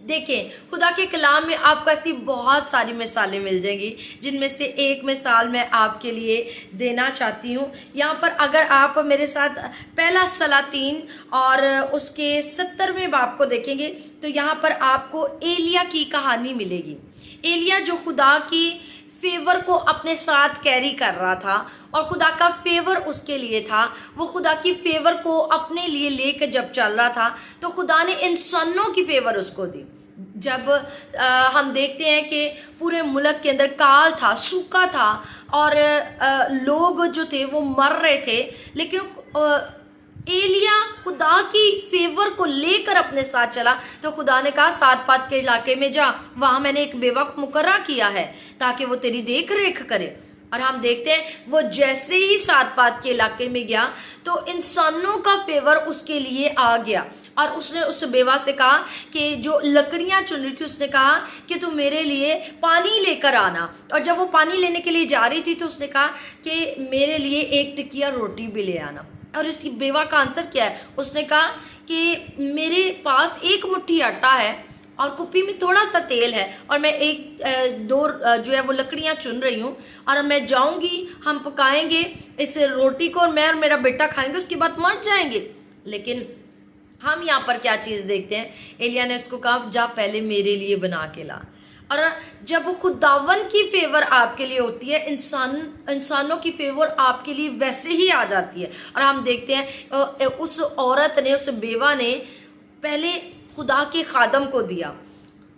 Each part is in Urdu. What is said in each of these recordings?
دیکھیں خدا کے کلام میں آپ کو ایسی بہت ساری مثالیں مل جائیں گی، جن میں سے ایک مثال میں آپ کے لیے دینا چاہتی ہوں۔ یہاں پر اگر آپ میرے ساتھ پہلا سلاطین اور اس کے 70ویں باب کو دیکھیں گے تو یہاں پر آپ کو ایلیا کی کہانی ملے گی۔ ایلیا جو خدا کی فیور کو اپنے ساتھ کیری کر رہا تھا اور خدا کا فیور اس کے لیے تھا، وہ خدا کی فیور کو اپنے لیے لے کے جب چل رہا تھا تو خدا نے انسانوں کی فیور اس کو دی۔ جب ہم دیکھتے ہیں کہ پورے ملک کے اندر کال تھا، سوکھا تھا اور لوگ جو تھے وہ مر رہے تھے، لیکن ایلیا خدا کی فیور کو لے کر اپنے ساتھ چلا تو خدا نے کہا سات پات کے علاقے میں جا، وہاں میں نے ایک بیوہ کو مقررہ کیا ہے تاکہ وہ تیری دیکھ ریکھ کرے۔ اور ہم دیکھتے ہیں وہ جیسے ہی سات پات کے علاقے میں گیا تو انسانوں کا فیور اس کے لیے آ گیا، اور اس نے اس بیوہ سے کہا کہ جو لکڑیاں چن رہی تھی اس نے کہا کہ تم میرے لیے پانی لے کر آنا، اور جب وہ پانی لینے کے لیے جا رہی تھی تو اس نے کہا کہ میرے لیے ایک ٹکیا روٹی بھی لے آنا۔ اور اس کی بیوہ کا آنسر کیا ہے؟ اس نے کہا کہ میرے پاس ایک مٹھی آٹا ہے اور کپی میں تھوڑا سا تیل ہے، اور میں ایک دو جو ہے وہ لکڑیاں چن رہی ہوں، اور میں جاؤں گی، ہم پکائیں گے اس روٹی کو، اور میں اور میرا بیٹا کھائیں گے، اس کے بعد مر جائیں گے۔ لیکن ہم یہاں پر کیا چیز دیکھتے ہیں؟ ایلیا نے اس کو کہا جا پہلے میرے لیے بنا کے لا۔ اور جب خداون کی فیور آپ کے لیے ہوتی ہے، انسانوں کی فیور آپ کے لیے ویسے ہی آ جاتی ہے۔ اور ہم دیکھتے ہیں اس عورت نے، اس بیوہ نے پہلے خدا کے خادم کو دیا۔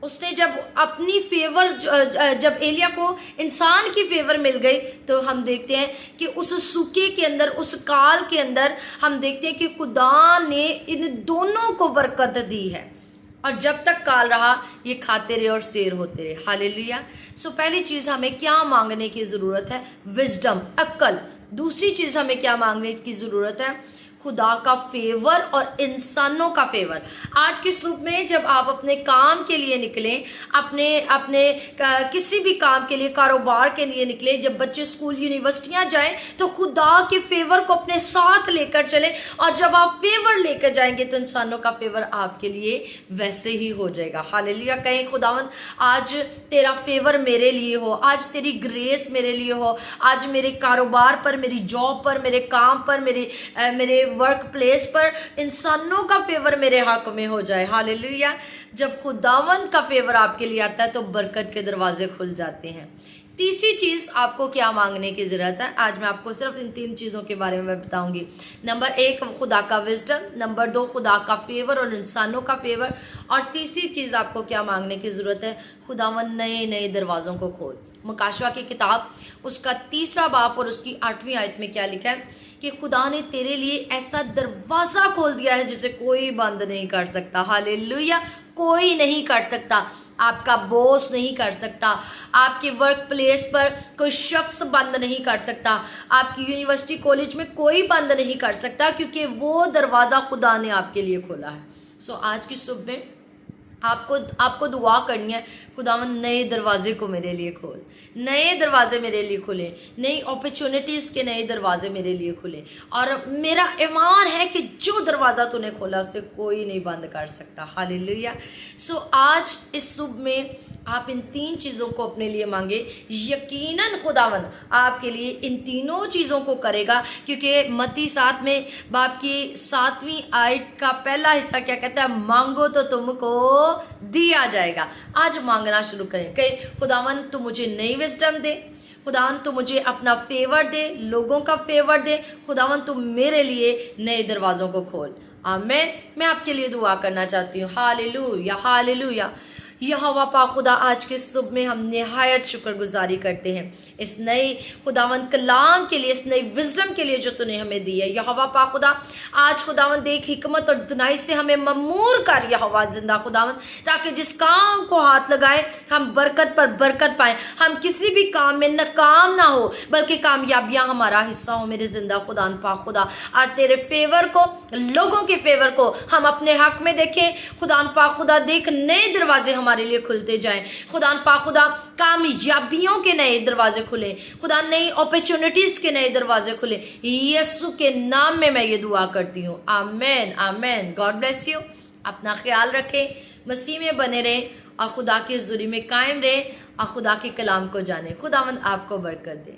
اس نے جب اپنی فیور، جب ایلیا کو انسان کی فیور مل گئی تو ہم دیکھتے ہیں کہ اس سوکے کے اندر، اس کال کے اندر ہم دیکھتے ہیں کہ خدا نے ان دونوں کو برکت دی ہے، اور جب تک کال رہا یہ کھاتے رہے اور سیر ہوتے رہے۔ ہاللیلویا۔ سو پہلی چیز ہمیں کیا مانگنے کی ضرورت ہے؟ وزڈم، عقل۔ دوسری چیز ہمیں کیا مانگنے کی ضرورت ہے؟ خدا کا فیور اور انسانوں کا فیور۔ آج کی صبح میں جب آپ اپنے کام کے لیے نکلیں، اپنے کسی بھی کام کے لیے، کاروبار کے لیے نکلیں، جب بچے اسکول یونیورسٹیاں جائیں تو خدا کے فیور کو اپنے ساتھ لے کر چلیں، اور جب آپ فیور لے کر جائیں گے تو انسانوں کا فیور آپ کے لیے ویسے ہی ہو جائے گا۔ ہاللیلویا۔ کہیں خداوند آج تیرا فیور میرے لیے ہو، آج تیری گریس میرے لیے ہو، آج میرے کاروبار پر، میری جاب پر، میرے کام پر، میرے ورک پلیس پر انسانوں کا فیور میرے حق میں ہو جائے۔ ہاللیلویا۔ جب خداوند کا فیور آپ کے لیے آتا ہے تو برکت کے دروازے کھل جاتے ہیں۔ تیسری چیز آپ کو کیا مانگنے کی ضرورت ہے؟ آج میں آپ کو صرف ان 3 چیزوں کے بارے میں بتاؤں گی۔ نمبر 1 خدا کا وزڈم، نمبر 2 خدا کا فیور اور انسانوں کا فیور، اور تیسری چیز آپ کو کیا مانگنے کی ضرورت ہے؟ خداوند نئے دروازوں کو کھول۔ مکاشوہ کی کتاب اس کا 3 باب اور اس کی 8ویں آیت میں کیا لکھا ہے کہ خدا نے تیرے لیے ایسا دروازہ کھول دیا ہے جسے کوئی بند نہیں کر سکتا۔ ہاللیلویا۔ کوئی نہیں کر سکتا، آپ کا باس نہیں کر سکتا، آپ کے ورک پلیس پر کوئی شخص بند نہیں کر سکتا، آپ کی یونیورسٹی کالج میں کوئی بند نہیں کر سکتا، کیونکہ وہ دروازہ خدا نے آپ کے لیے کھولا ہے۔ سو آج کی صبح میں آپ کو دعا کرنی ہے، خداوند نئے دروازے کو میرے لیے کھول، نئے دروازے میرے لیے کھلے، نئی اپرچونٹیز کے نئے دروازے میرے لیے کھلے، اور میرا ایمان ہے کہ جو دروازہ تو نے کھولا اسے کوئی نہیں بند کر سکتا۔ ہاللیلویا۔ سو آج اس صبح میں آپ ان 3 چیزوں کو اپنے لیے مانگے، یقیناً خداوند آپ کے لیے ان تینوں چیزوں کو کرے گا، کیونکہ متی 7 میں باب کی 7ویں آیت کا پہلا حصہ کیا کہتا ہے؟ مانگو تو تم کو دیا جائے گا۔ آج مانگنا شروع کریں کہ خداوند تو مجھے نئی وزڈم دے، خداوند تو مجھے اپنا فیور دے، لوگوں کا فیور دے، خداوند تو میرے لیے نئے دروازوں کو کھول۔ آمین۔ میں آپ کے لیے دعا کرنا چاہتی ہوں۔ ہاللیلویا، ہاللیلویا۔ یہوہ پاک خدا، آج کے صبح میں ہم نہایت شکر گزاری کرتے ہیں اس نئے خداوند کلام کے لیے، اس نئی وزڈم کے لیے جو تو نے ہمیں دی ہے۔ یہوہ پاک خدا، آج خداوند ایک حکمت اور دنائی سے ہمیں ممور کر یہوہ زندہ خداوند، تاکہ جس کام کو ہاتھ لگائیں ہم برکت پر برکت پائیں، ہم کسی بھی کام میں ناکام نہ ہو بلکہ کامیابیاں ہمارا حصہ ہو۔ میرے زندہ خداوند پاک خدا، آج تیرے فیور کو، لوگوں کے فیور کو ہم اپنے حق میں دیکھیں۔ خداوند پاک خدا، دیکھ نئے دروازے ہمارے لیے کھلتے جائیں۔ خدا پاک خدا، کامیابیوں کے نئے دروازے کھلیں، خدا نئی اپرچونٹیز کے نئے دروازے کھلیں۔ یسوع کے نام میں یہ دعا کرتی ہوں، آمین آمین۔ God bless you. اپنا خیال رکھیں، مسیح میں بنے رہیں اور خدا کے حضوری میں قائم رہیں اور خدا کے کلام کو جانیں. خداوند آپ کو برکت دے.